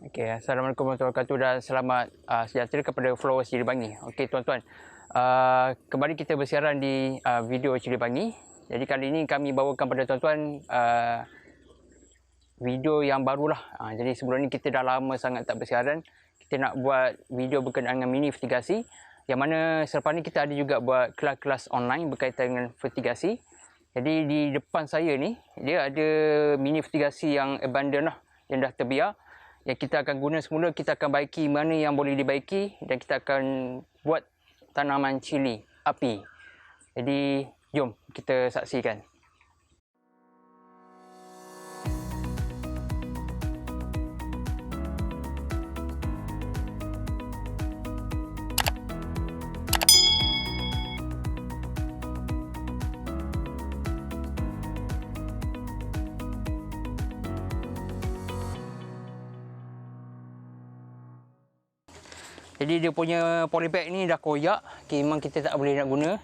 Okey, Assalamualaikum warahmatullahi wabarakatuh dan selamat sejahtera kepada followers Cili Bangi. Okey tuan-tuan, kembali kita bersiaran di video Cili Bangi. Jadi kali ini kami bawakan kepada tuan-tuan video yang barulah. Jadi sebelum ni kita dah lama sangat tak bersiaran. Kita nak buat video berkenaan dengan mini vertigasi, yang mana selepas ni kita ada juga buat kelas-kelas online berkaitan dengan vertigasi. Jadi di depan saya ni, dia ada mini vertigasi yang abandon lah, yang dah terbiar. Yang kita akan guna semula, kita akan baiki mana yang boleh dibaiki dan kita akan buat tanaman cili api. Jadi jom kita saksikan. Jadi dia punya polybag ni dah koyak. Okay, memang kita tak boleh nak guna.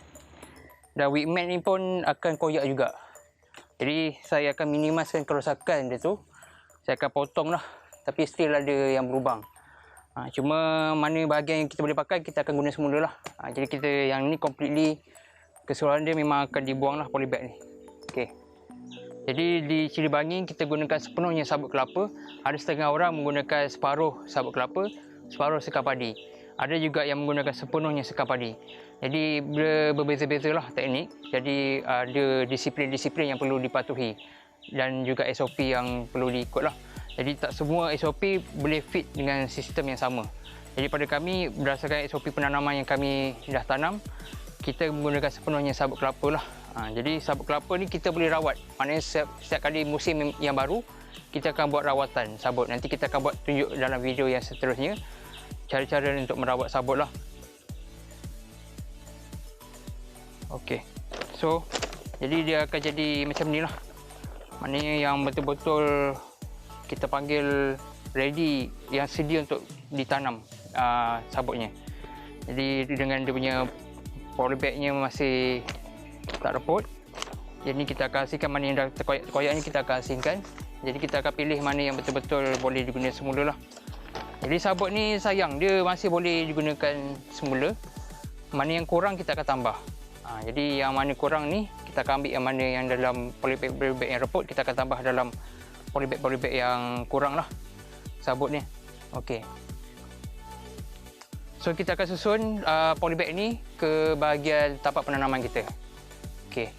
Dan wick mat ni pun akan koyak juga. Jadi saya akan minimaskan kerosakan dia tu. Saya akan potong lah. Tapi still ada yang berlubang. Cuma mana bahagian yang kita boleh pakai, kita akan guna semula lah. Jadi kita yang ni completely, keseluruhan dia memang akan dibuang lah polybag ni. Okay. Jadi di Cili Bangi kita gunakan sepenuhnya sabut kelapa. Ada setengah orang menggunakan separuh sabut kelapa, separuh sekam padi. Ada juga yang menggunakan sepenuhnya sekam padi. Jadi berbeza-beza lah teknik. Jadi ada disiplin-disiplin yang perlu dipatuhi dan juga SOP yang perlu diikut lah. Jadi tak semua SOP boleh fit dengan sistem yang sama. Jadi pada kami, berdasarkan SOP penanaman yang kami dah tanam, kita menggunakan sepenuhnya sabut kelapa lah. Jadi sabut kelapa ni kita boleh rawat. Maknanya setiap kali musim yang baru, kita akan buat rawatan sabut. Nanti kita akan buat tunjuk dalam video yang seterusnya cara-cara untuk merawat sabut lah. Okey. So, jadi dia akan jadi macam ni lah. Maknanya yang betul-betul kita panggil ready, yang sedia untuk ditanam sabutnya. Jadi dengan dia punya polybagnya masih tak reput. Jadi kita akan asingkan mana yang dah terkoyak ni, kita akan asingkan. Jadi kita akan pilih mana yang betul-betul boleh digunakan semula lah. Jadi sabut ni sayang, dia masih boleh digunakan semula. Mana yang kurang kita akan tambah. Jadi yang mana kurang ni, kita akan ambil yang mana yang dalam polybag yang reput, kita akan tambah dalam polybag yang kurang lah sabut ni. Okey. So kita akan susun polybag ni ke bahagian tapak penanaman kita. Okey.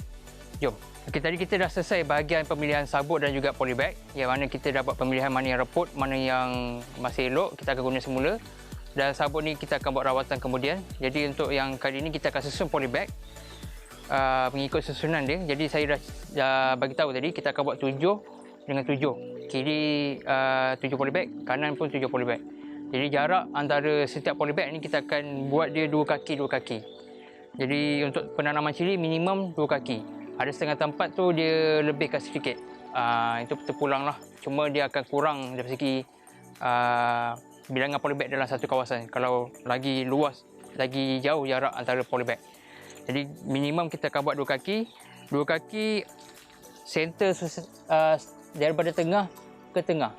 Jom. Okay, tadi kita dah selesai bahagian pemilihan sabut dan juga polybag, yang mana kita dapat pemilihan mana yang reput, mana yang masih elok, kita akan guna semula. Dan sabut ni kita akan buat rawatan kemudian. Jadi untuk yang kali ini kita akan susun polybag mengikut susunan dia. Jadi saya dah bagi tahu tadi, kita akan buat 7 dengan 7. Kiri 7 polybag, kanan pun 7 polybag. Jadi jarak antara setiap polybag ni kita akan buat dia 2 kaki 2 kaki. Jadi untuk penanaman cili minimum 2 kaki. Ada setengah tempat tu dia lebihkan sedikit. Itu terpulang lah. Cuma dia akan kurang dari segi bilangan polybag dalam satu kawasan. Kalau lagi luas, lagi jauh jarak antara polybag. Jadi minimum kita akan buat 2 kaki. 2 kaki center daripada tengah ke tengah.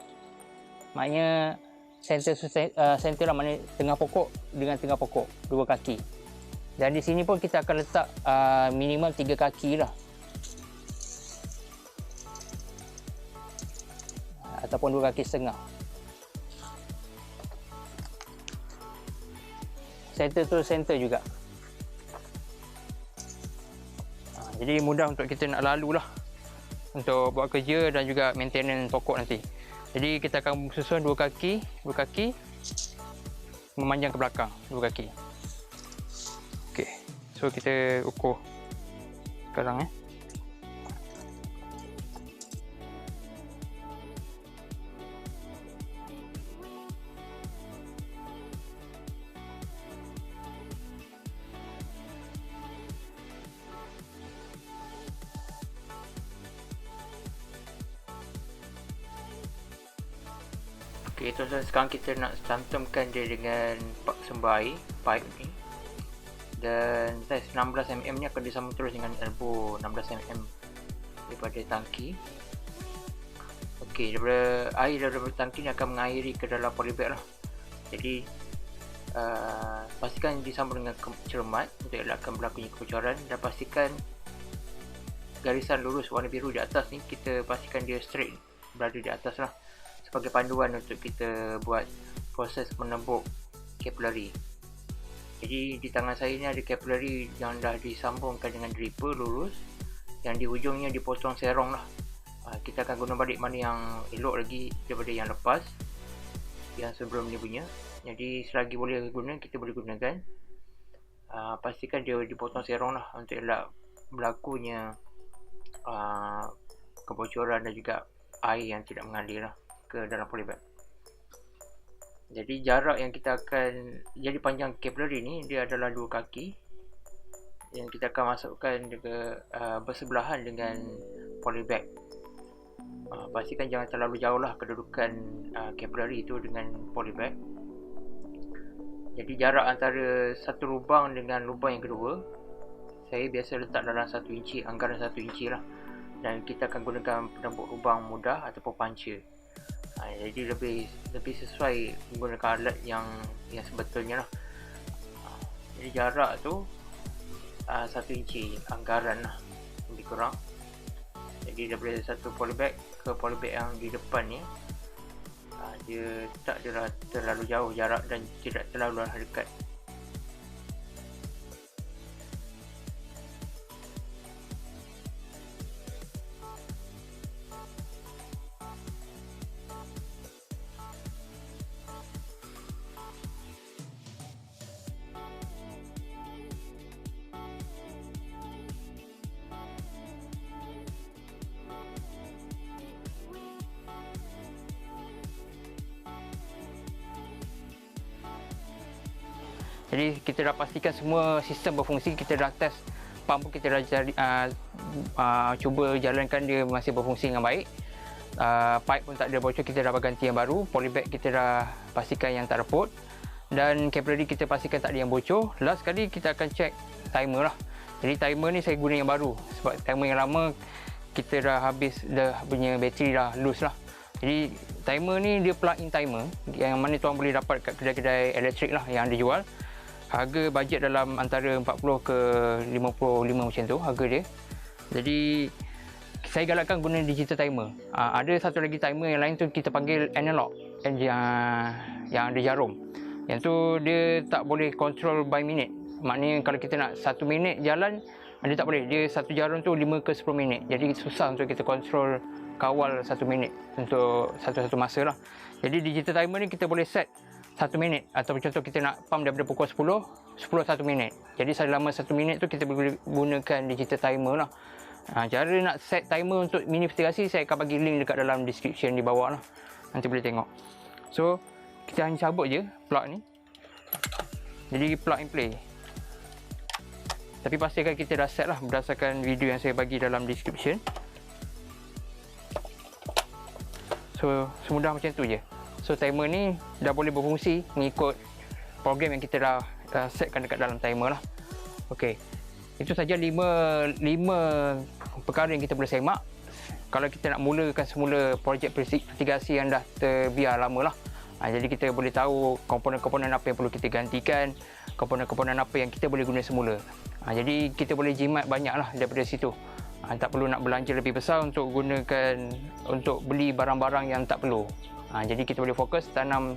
Maknanya center lah, maknanya tengah pokok dengan tengah pokok. 2 kaki. Dan di sini pun kita akan letak minimum 3 kaki lah. Ataupun 2 kaki setengah. Center tu center juga. Jadi mudah untuk kita nak lalu lah untuk buat kerja dan juga maintenance pokok nanti. Jadi kita akan susun 2 kaki memanjang ke belakang 2 kaki. Okey. So kita ukur sekarang Okey, tuan-tuan, sekarang kita nak cantumkan dia dengan sumber air, pipe ni. Dan saiz 16mm ni akan disambung terus dengan elbow 16mm daripada tangki. Okey, Okey, daripada air daripada tangki ni akan mengairi ke dalam polybag lah. Jadi pastikan disambung dengan cermat untuk elakkan berlakunya kebocoran, dan pastikan garisan lurus warna biru di atas ni kita pastikan dia straight berada di atas lah, sebagai panduan untuk kita buat proses menembuk capillary. Jadi di tangan saya ni ada capillary yang dah disambungkan dengan dripper lurus, yang di hujungnya dipotong serong lah. Kita akan guna balik mana yang elok lagi daripada yang lepas, yang sebelum ni punya. Jadi selagi boleh guna, kita boleh gunakan. Pastikan dia dipotong serong lah untuk elak berlakunya kebocoran dan juga air yang tidak mengalir lah ke dalam polybag. Jadi jarak yang kita akan, jadi panjang capillary ni dia adalah 2 kaki yang kita akan masukkan ke bersebelahan dengan polybag. Pastikan jangan terlalu jauh lah kedudukan capillary itu dengan polybag. Jadi jarak antara satu lubang dengan lubang yang kedua, saya biasa letak dalam 1 inci, anggaran 1 inci lah. Dan kita akan gunakan penembuk lubang mudah ataupun puncher. Jadi lebih sesuai menggunakan alat yang sebetulnya lah. Jadi jarak tu 1 inci anggaran lah, lebih kurang. Jadi daripada satu polybag ke polybag yang di depan ni, dia tak adalah terlalu jauh jarak dan tidak terlalu dekat. Jadi kita dah pastikan semua sistem berfungsi, kita dah test pump pun, kita dah cuba jalankan dia masih berfungsi dengan baik. Pipe pun tak ada bocor, kita dah ganti yang baru. Polybag kita dah pastikan yang tak reput, dan capillary kita pastikan tak ada yang bocor. Last kali kita akan check timer lah. Jadi timer ni saya guna yang baru, sebab timer yang lama kita dah habis, dah punya bateri dah loose lah. Jadi timer ni dia plug-in timer yang mana tuan boleh dapat kat kedai-kedai elektrik lah yang dijual. Harga bajet dalam antara 40 ke 55 macam tu harga dia. Jadi saya galakkan guna digital timer. Ada satu lagi timer yang lain tu kita panggil analog, yang ada jarum. Yang tu dia tak boleh control by minute. Maknanya kalau kita nak 1 minit jalan, dia tak boleh. Dia satu jarum tu 5 ke 10 minit. Jadi susah untuk kita control, kawal 1 minit untuk satu-satu masa lah. Jadi digital timer ni kita boleh set 1 minit, atau contoh kita nak pump daripada pukul 10 1 minit. Jadi selama 1 minit tu kita boleh gunakan digital timer lah. Cara nak set timer untuk mini ventilasi saya akan bagi link dekat dalam description di bawah lah. Nanti boleh tengok. So kita hanya cabut je plug ni. Jadi plug and play. Tapi pastikan kita dah set lah berdasarkan video yang saya bagi dalam description. So semudah macam tu je. So timer ni dah boleh berfungsi mengikut program yang kita dah setkan dekat dalam timer lah. Okey. Itu saja 5 perkara yang kita boleh semak kalau kita nak mulakan semula projek mitigasi yang dah terbiar lama lah. Jadi kita boleh tahu komponen-komponen apa yang perlu kita gantikan, komponen-komponen apa yang kita boleh guna semula. Jadi kita boleh jimat banyak lah daripada situ. Tak perlu nak belanja lebih besar untuk beli barang-barang yang tak perlu. Jadi kita boleh fokus tanam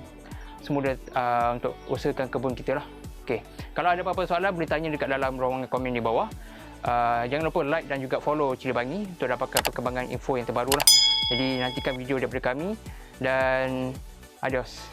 semula untuk usahakan kebun kita lah. Okay. Kalau ada apa-apa soalan boleh tanya dekat dalam ruangan komen di bawah. Jangan lupa like dan juga follow Cili Bangi untuk dapatkan perkembangan info yang terbaru lah. Jadi nantikan video daripada kami dan adios.